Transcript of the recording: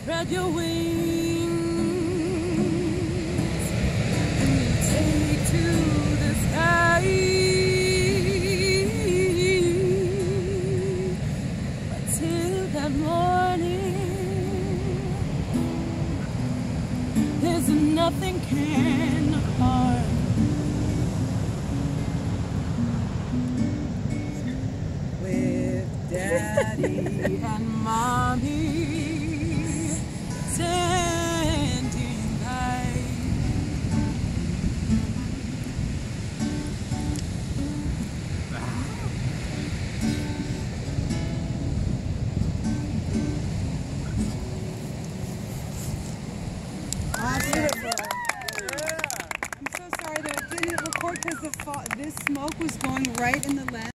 spread your wings and you take to the sky. But till that morning, there's nothing can harm. With Daddy and